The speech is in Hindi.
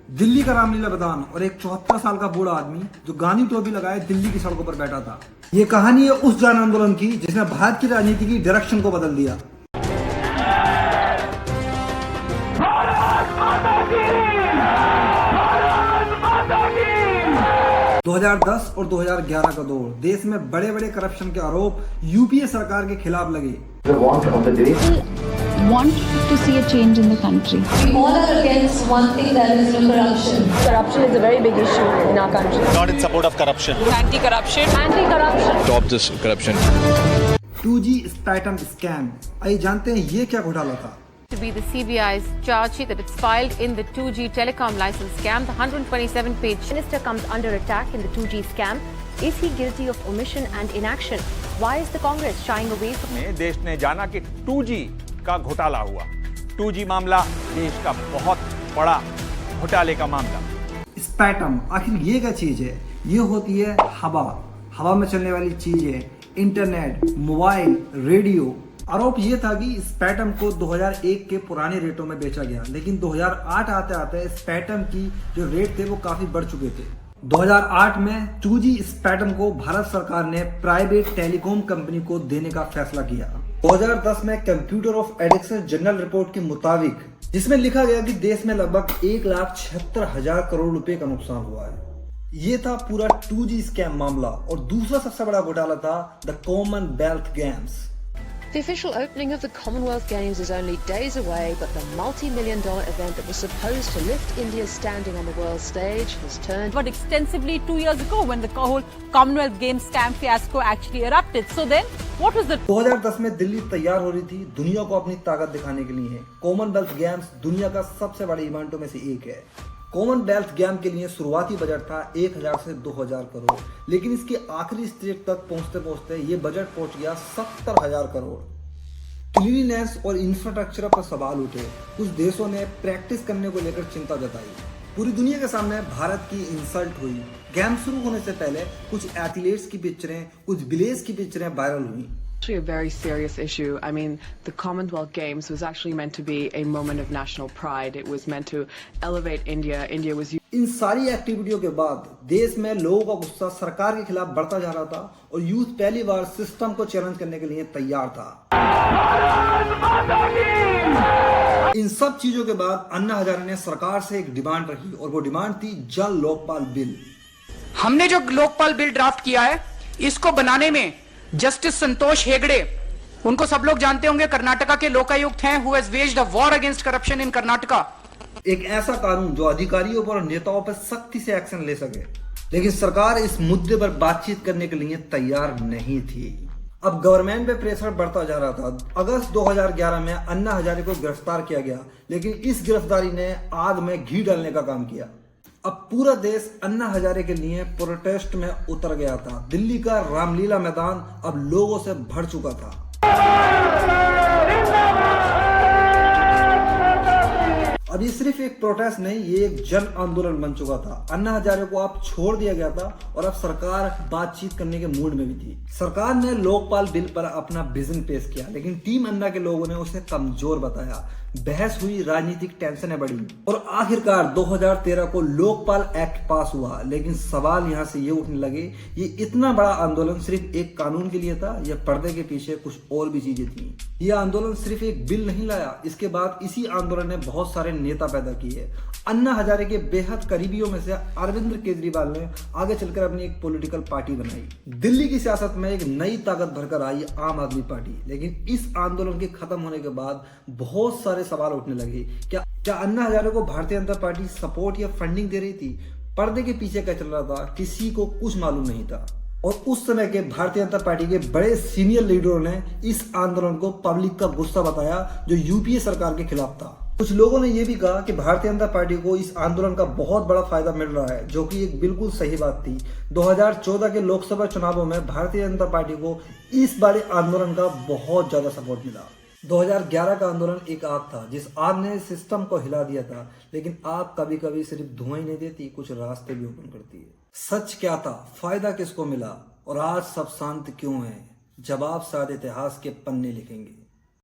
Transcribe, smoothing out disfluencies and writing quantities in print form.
दिल्ली का रामलीला मैदान और एक 74 साल का बूढ़ा आदमी जो गांधी टोपी लगाए दिल्ली की सड़कों पर बैठा था। ये कहानी है उस जन आंदोलन की जिसने भारत की राजनीति की डायरेक्शन को बदल दिया। भारत माता की! भारत माता की! 2010 और 2011 का दौर, देश में बड़े बड़े करप्शन के आरोप यूपीए सरकार के खिलाफ लगे। Want to see a change in the country. We all are against one thing, that is corruption. Corruption is a very big issue in our country. Not in support of corruption. Anti-corruption. Anti-corruption. Stop this corruption. 2G spectrum scam, आइए जानते हैं ये क्या घोटाला था। To be the CBI's charge sheet that it's filed in the 2G telecom license scam. The 127-page minister comes under attack in the 2G scam. Is he guilty of omission and inaction? Why is the Congress shying away from it? देश ने जाना कि 2G का घोटाला हुआ। 2G मामला देश का बहुत बड़ा घोटाले का मामला। स्पैटम आखिर ये क्या चीज है? ये होती है हवा में चलने वाली चीजें, इंटरनेट, मोबाइल, रेडियो। आरोप ये था कि स्पैटम को 2001 के पुराने रेटों में बेचा गया, लेकिन 2008 आते आते स्पैटम की जो रेट थे वो काफी बढ़ चुके थे। 2008 में 2G स्पैटम को भारत सरकार ने प्राइवेट टेलीकॉम कंपनी को देने का फैसला किया। 2010 में computer of addiction general report के मुताबिक, जिसमें लिखा गया कि देश में लगभग 1,76,000 करोड़ रुपए का नुकसान हुआ है। ये था पूरा 2G स्कैम मामला। और दूसरा सबसे बड़ा घोटाला था the Commonwealth games. The official opening of the Commonwealth Games is only days away, but the multi-million-dollar event that was supposed to lift India's standing on the world stage has turned. But extensively 2 years ago when the whole Commonwealth Games scam fiasco actually erupted. So then, what was the... 2010 में दिल्ली तैयार हो रही थी दुनिया को अपनी ताकत दिखाने के लिए। कॉमनवेल्थ गेम्स दुनिया का सबसे बड़े इवेंटों में से एक है। कॉमनवेल्थ गेम के लिए शुरुआती बजट था 1,000 से 2,000 करोड़, लेकिन इसके आखिरी स्टेज तक पहुंचते पहुंचते ये बजट पहुंच गया 70,000 करोड़। क्लीनिनेस और इंफ्रास्ट्रक्चर पर सवाल उठे। कुछ देशों ने प्रैक्टिस करने को लेकर चिंता जताई। पूरी दुनिया के सामने भारत की इंसल्ट हुई। गेम शुरू होने से पहले कुछ एथलीट्स की पिक्चरें, कुछ विलेज की पिक्चरें वायरल हुई। Actually a very serious issue. I mean, the Commonwealth Games was actually meant to be a moment of national pride. It was meant to elevate India. India was... इन सारी एक्टिविटियों के बाद देश में लोगों का गुस्सा सरकार के खिलाफ बढ़ता जा रहा था और यूथ पहली बार सिस्टम को चैलेंज करने के लिए तैयार था। इन सब चीजों के बाद अन्ना हजारे ने सरकार से एक डिमांड रखी और वो डिमांड थी जल लोकपाल बिल। हमने जो लोकपाल बिल ड्राफ्ट किया है, इसको बनाने में जस्टिस संतोष हेगड़े, उनको सब लोग जानते होंगे, कर्नाटका के लोकायुक्त हैं, who has waged a war against corruption in Karnataka. एक ऐसा कानून जो अधिकारियों पर और नेताओं पर सख्ती से एक्शन ले सके, लेकिन सरकार इस मुद्दे पर बातचीत करने के लिए तैयार नहीं थी। अब गवर्नमेंट पे प्रेशर बढ़ता जा रहा था। अगस्त 2011 में अन्ना हजारे को गिरफ्तार किया गया, लेकिन इस गिरफ्तारी ने आग में घी डालने का काम किया। अब पूरा देश अन्ना हजारे के लिए प्रोटेस्ट में उतर गया था। दिल्ली का रामलीला मैदान अब लोगों से भर चुका था। अब ये सिर्फ एक प्रोटेस्ट नहीं, ये एक जन आंदोलन बन चुका था। अन्ना हजारे को अब छोड़ दिया गया था और अब सरकार बातचीत करने के मूड में भी थी। सरकार ने लोकपाल बिल पर अपना विजन पेश किया, लेकिन टीम अन्ना के लोगों ने उसे कमजोर बताया। बहस हुई, राजनीतिक टेंशनें बढ़ी और आखिरकार 2013 को लोकपाल एक्ट पास हुआ। लेकिन सवाल यहाँ से ये उठने लगे, ये इतना बड़ा आंदोलन सिर्फ एक कानून के लिए था या पर्दे के पीछे कुछ और भी चीजें थी? ये आंदोलन सिर्फ एक बिल नहीं लाया, इसके बाद इसी आंदोलन ने बहुत सारे नेता पैदा किए। अन्ना हजारे के बेहद करीबियों में से अरविंद केजरीवाल ने आगे चलकर अपनी एक पॉलिटिकल पार्टी बनाई। दिल्ली की सियासत में एक नई ताकत भरकर आई आम आदमी पार्टी। लेकिन इस आंदोलन के खत्म होने के बाद बहुत सारे सवाल उठने लगे। क्या अन्ना हजारे को भारतीय जनता पार्टी सपोर्ट या फंडिंग दे रही थी? पर्दे के पीछे क्या चल रहा था, किसी को कुछ मालूम नहीं था। और उस समय के भारतीय जनता पार्टी के बड़े सीनियर लीडरों ने इस आंदोलन को पब्लिक का गुस्सा बताया, जो यूपीए सरकार के खिलाफ था। कुछ लोगों ने यह भी कहा कि भारतीय जनता पार्टी को इस आंदोलन का बहुत बड़ा फायदा मिल रहा है, जो कि एक बिल्कुल सही बात थी। 2014 के लोकसभा चुनावों में भारतीय जनता पार्टी को इस बड़े आंदोलन का बहुत ज्यादा सपोर्ट मिला। 2011 का आंदोलन एक आग था जिस आग ने सिस्टम को हिला दिया था, लेकिन आग कभी कभी सिर्फ धुआं ही नहीं देती, कुछ रास्ते भी ओपन करती है। सच क्या था, फायदा किसको मिला और आज सब शांत क्यों है? जवाब शायद इतिहास के पन्ने लिखेंगे।